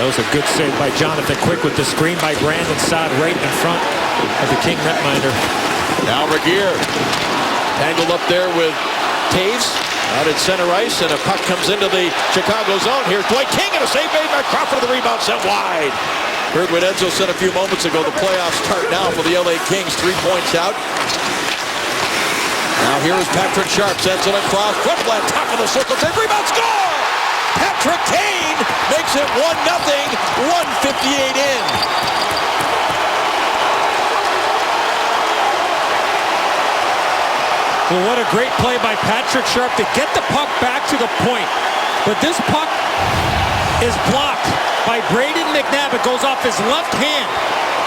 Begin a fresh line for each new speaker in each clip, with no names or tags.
That was a good save by Jonathan Quick with the screen by Brandon Saad right in front of the King netminder.
Now Regier tangled up there with Taves out at center ice, and a puck comes into the Chicago zone. Here's Dwight King, and a save made by Crawford. The rebound sent wide. Heard what Enzo said a few moments ago. The playoffs start now for the LA Kings. 3 points out. Now here is Patrick Sharp. Sends it across. Quickland, top of the circle. Save, rebound, score! Patrick Kane makes it 1-0. 1:58 in.
Well, what a great play by Patrick Sharp to get the puck back to the point. But this puck is blocked by Brayden McNabb. It goes off his left hand.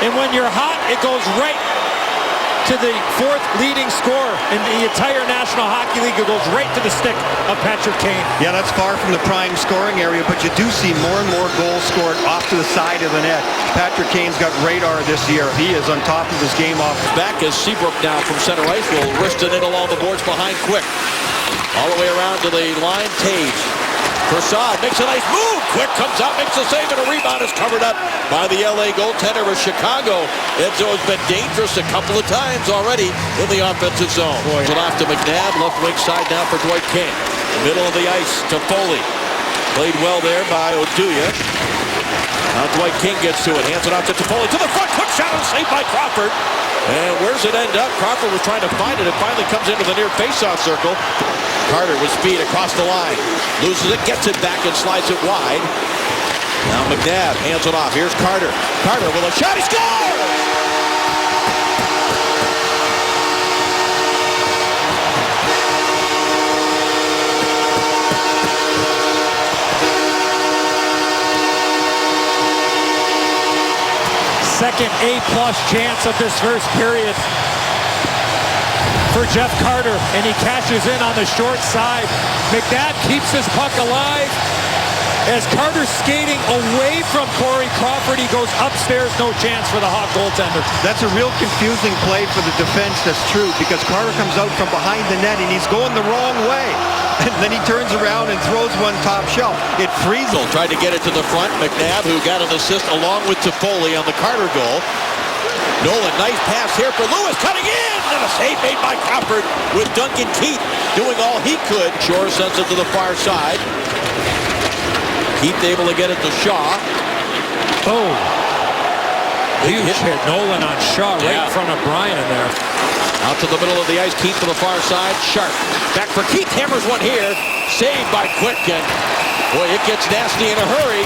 And when you're hot, it goes right to the fourth leading scorer in the entire National Hockey League. It goes right to the stick of Patrick Kane.
Yeah, that's far from the prime scoring area, but you do see more and more goals scored off to the side of the net. Patrick Kane's got radar this year. He is on top of his game off.
Back as Seabrook now from center ice will wrist it in along the boards behind Quick. All the way around to the line, Taves. Prasad makes a nice move. Quick comes out, makes a save, and a rebound is covered up by the LA goaltender of Chicago. Enzo has been dangerous a couple of times already in the offensive zone. It off to McNabb, left wing side now for Dwight King. Middle of the ice to Foley. Played well there by Oduya. Now Dwight King gets to it, hands it off to Foley to the front. Quick shot and saved by Crawford. And where's it end up? Crawford was trying to find it. It finally comes into the near faceoff circle. Carter with speed across the line. Loses it, gets it back, and slides it wide. Now McNabb hands it off. Here's Carter. Carter with a shot. He scores!
Second A-plus chance of this first period for Jeff Carter, and he cashes in on the short side. McNabb keeps his puck alive. As Carter's skating away from Corey Crawford, he goes upstairs, no chance for the Hawk goaltender.
That's a real confusing play for the defense, that's true, because Carter comes out from behind the net and he's going the wrong way. And then he turns around and throws one top shelf. It freezes.
Tried to get it to the front. McNabb, who got an assist along with Toffoli on the Carter goal. Nolan, nice pass here for Lewis, cutting in, and a save made by Crawford with Duncan Keith doing all he could. Shore sends it to the far side. Keith able to get it to Shaw.
Oh, huge hit. Nolan on Shaw right in front of Brian there.
Out to the middle of the ice, Keith to the far side. Sharp back for Keith, hammers one here. Saved by Quick, and boy, it gets nasty in a hurry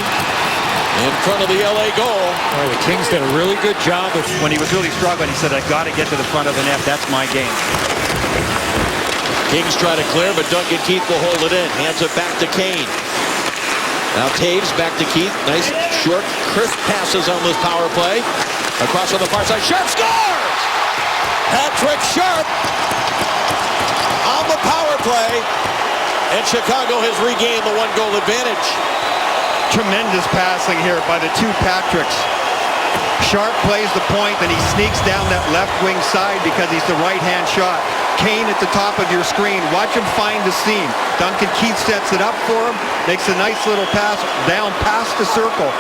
in front of the LA goal.
Boy, the Kings did a really good job of...
When he was really struggling, he said, I got to get to the front of the net. That's my game.
Kings try to clear, but Duncan Keith will hold it in. Hands it back to Kane. Now Taves back to Keith. Nice, short, crisp passes on this power play. Across on the far side. Sharp scores! Patrick Sharp on the power play. And Chicago has regained the one-goal advantage.
Tremendous passing here by the two Patricks. Sharp plays the point, then he sneaks down that left wing side because he's the right-hand shot. Kane at the top of your screen. Watch him find the seam. Duncan Keith sets it up for him, makes a nice little pass down past the circle.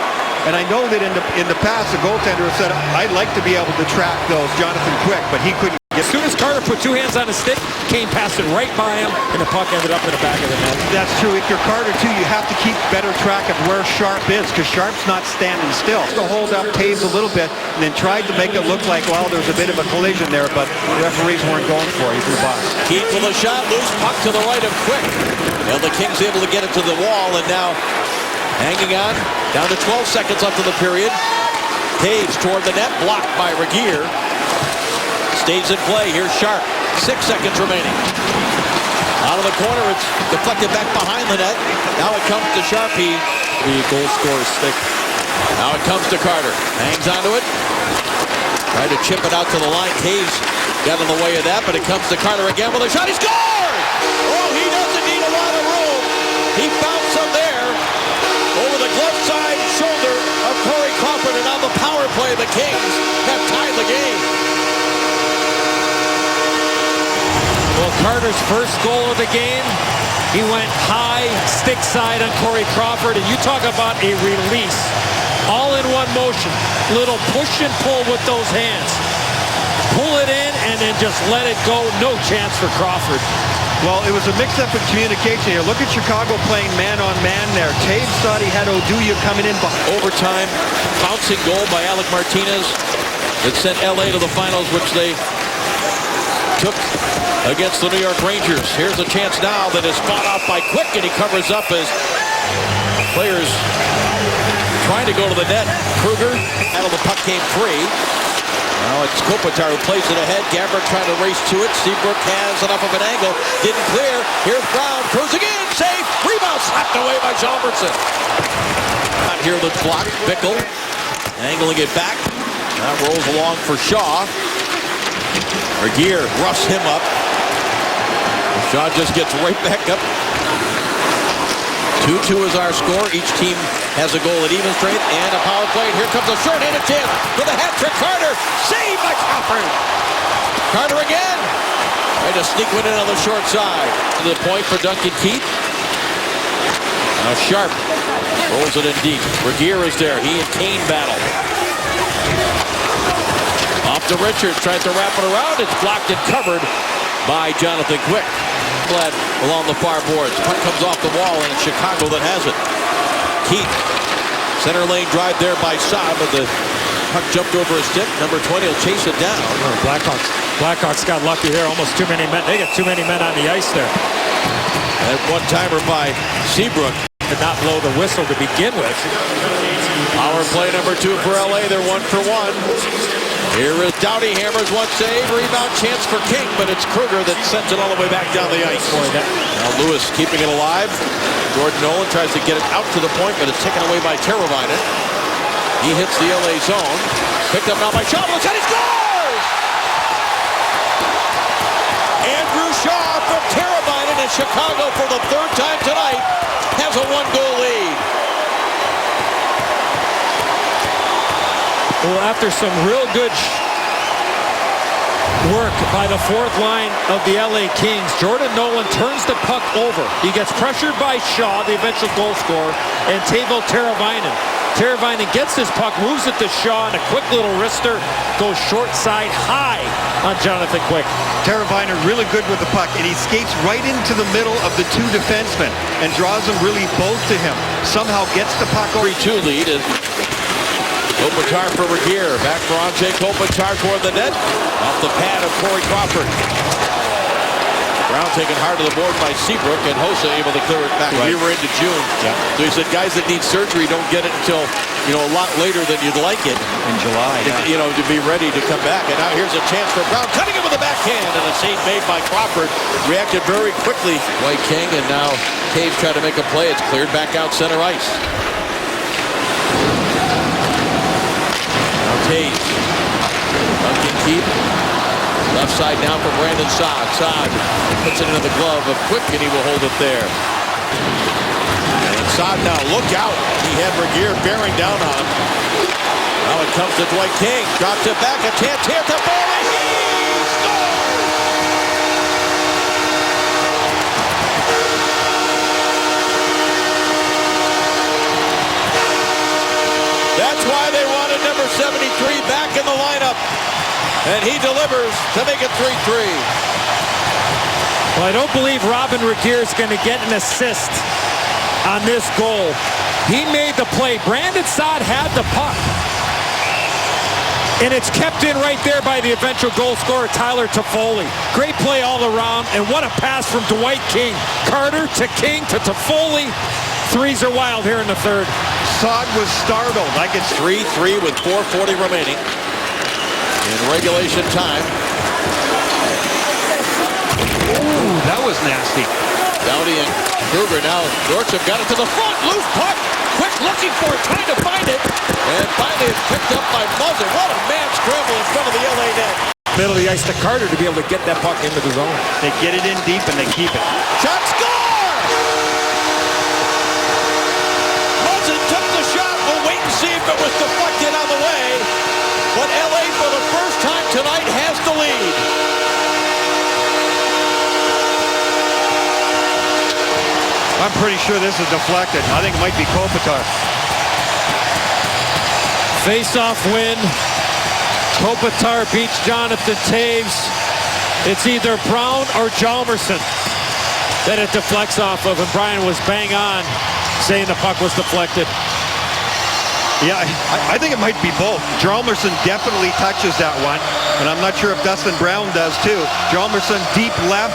And I know that in the past, the goaltender said, I'd like to be able to track those, Jonathan Quick, but he couldn't.
As soon as Carter put two hands on his stick, Kane passed it right by him, and the puck ended up in the back of the net.
That's true. If you're Carter, too, you have to keep better track of where Sharp is, because Sharp's not standing still. To hold up Taves a little bit, and then tried to make it look like, well, there's a bit of a collision there, but the referees weren't going for it. He's in the box.
Keith with a shot, loose puck to the right of Quick. And the Kings able to get it to the wall, and now hanging on, down to 12 seconds left of the period. Taves toward the net, blocked by Regier. Stays in play. Here's Sharp. 6 seconds remaining. Out of the corner, it's deflected back behind the net. Now it comes to Sharp. The goal scorer's stick. Now it comes to Carter. Hangs onto it. Tried to chip it out to the line. Taves got in the way of that, but it comes to Carter again with a shot. He scores! Oh, he doesn't need a lot of room. He found some there. Over the glove side shoulder of Corey Crawford, and on the power play, the Kings have tied the game.
Well, Carter's first goal of the game, he went high, stick side on Corey Crawford, and you talk about a release motion. Little push and pull with those hands. Pull it in and then just let it go. No chance for Crawford.
Well, it was a mix-up in communication here. Look at Chicago playing man-on-man there. Taves thought he had Oduya coming in behind.
Overtime, bouncing goal by Alec Martinez. It sent LA to the finals, which they took against the New York Rangers. Here's a chance now that is fought off by Quick, and he covers up as players trying to go to the net. Kruger out of the puck came free. Now it's Kopitar who plays it ahead. Gaborik trying to race to it. Seabrook has enough of an angle. Didn't clear. Here's Brown cruising in. Safe. Rebound slapped away by Chalmerson. Out here the block. Bickle angling it back. That rolls along for Shaw. Regier roughs him up. Shaw just gets right back up. 2-2 is our score. Each team has a goal at even strength and a power play. Here comes a short-handed chance for the hat trick. Carter, saved by Crawford. Carter again. Trying to sneak one in on the short side. To the point for Duncan Keith. Now Sharp rolls it in deep. Regier is there. He and Kane battle. Off to Richards. Tries to wrap it around. It's blocked and covered by Jonathan Quick. Bled along the far boards. Puck comes off the wall, and it's Chicago that has it. Keith, center lane drive there by Saad, but the puck jumped over his stick. Number 20 will chase it down.
Oh, Blackhawks got lucky there. Almost too many men. They got too many men on the ice there.
That one-timer by Seabrook.
Did not blow the whistle to begin with.
Power play number 2 for LA. They're 1-for-1. Here is Doughty, hammers one save, rebound chance for King, but it's Kruger that sends it all the way back down the ice. Now Lewis keeping it alive. Jordan Nolan tries to get it out to the point, but it's taken away by Teravainen. He hits the LA zone. Picked up now by Shaw, and he scores! Andrew Shaw from Teravainen in Chicago for the 3rd time tonight has a 1-goal lead.
Well, after some real good work by the 4th line of the LA Kings, Jordan Nolan turns the puck over. He gets pressured by Shaw, the eventual goal scorer, and Teuvo Teravainen. Teravainen gets his puck, moves it to Shaw, and a quick little wrister goes short side high on Jonathan Quick.
Teravainen really good with the puck, and he skates right into the middle of the 2 defensemen and draws them really both to him. Somehow gets the puck over.
3-2 lead. Kopitar for Regier. Back for Anze Kopitar toward the net. Off the pad of Corey Crawford. Brown taken hard to the board by Seabrook, and Hossa able to clear it back.
Right.
We were into June.
Yeah.
So he said guys that need surgery don't get it until, a lot later than you'd like it.
In July, yeah.
To be ready to come back. And now here's a chance for Brown. Cutting it with the backhand, and a save made by Crawford. Reacted very quickly. White King, and now Cage tried to make a play. It's cleared back out center ice. Taves. Duncan Keith. Left side now for Brandon Saad. Saad puts it into the glove of Quick, and he will hold it there. And Saad now, look out. He had Regier bearing down on him. Now it comes to Dwight King. Drops it back. A chance here to Foley. He scores! That's why they wanted number 73 back in the lineup. And he delivers to make it 3-3.
Well, I don't believe Robyn Regier is going to get an assist on this goal. He made the play. Brandon Saad had the puck. And it's kept in right there by the eventual goal scorer, Tyler Toffoli. Great play all around, and what a pass from Dwight King. Carter to King to Toffoli. Threes are wild here in the 3rd.
Saad was startled. I could
3-3 with 4:40 remaining in regulation time.
Ooh, that was nasty.
Doughty and Kruger now. Dortchev got it to the front. Loose puck. Quick looking for it, trying to find it. And finally it's picked up by Muzzin. What a man scramble in front of the LA net.
Middle of the ice to Carter to be able to get that puck into the zone.
They get it in deep and they keep it.
Shot, score! Muzzin took the shot. We'll wait and see if it was deflected on the way. But LA for the first time tonight has the lead.
I'm pretty sure this is deflected. I think it might be Kopitar.
Face-off win. Kopitar beats Jonathan Toews. It's either Brown or Hjalmarsson that it deflects off of, and Brian was bang on saying the puck was deflected.
Yeah, I think it might be both. Hjalmarsson definitely touches that one, and I'm not sure if Dustin Brown does too. Hjalmarsson deep left.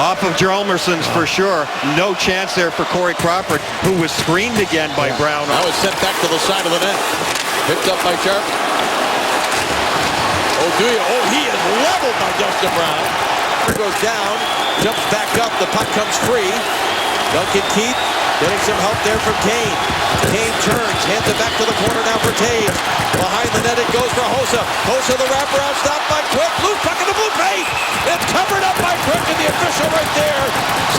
Off of Hjalmarsson's for sure. No chance there for Corey Crawford, who was screened again by Brown.
That was sent back to the side of the net. Picked up by Sharp. Oduya, he is leveled by Dustin Brown. Goes down, jumps back up, the puck comes free. Duncan Keith getting some help there from Kane. Kane turns, hands it back to the corner now for Toews. Behind the net it goes for Hossa. Hossa the wraparound, stopped by Quick. Loose puck in the blue paint. It's covered up by Quick, and the official right there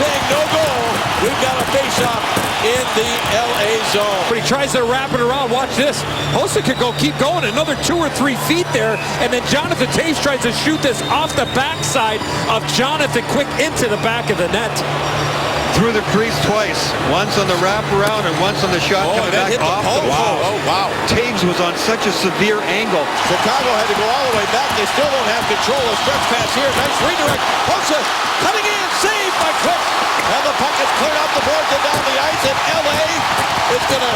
saying no goal. We've got a face-off in the LA zone.
But he tries to wrap it around. Watch this. Hossa could keep going another 2 or 3 feet there, and then Jonathan Toews tries to shoot this off the backside of Jonathan Quick into the back of the net.
Through the crease twice. Once on the wraparound and once on the shot coming back off the post.
Oh, wow.
Toews was on such a severe angle.
Chicago had to go all the way back. They still don't have control. A stretch pass here. Nice redirect. Hossa cutting in. Saved by Quick. And the puck is cleared off the boards and down the ice. And LA is going to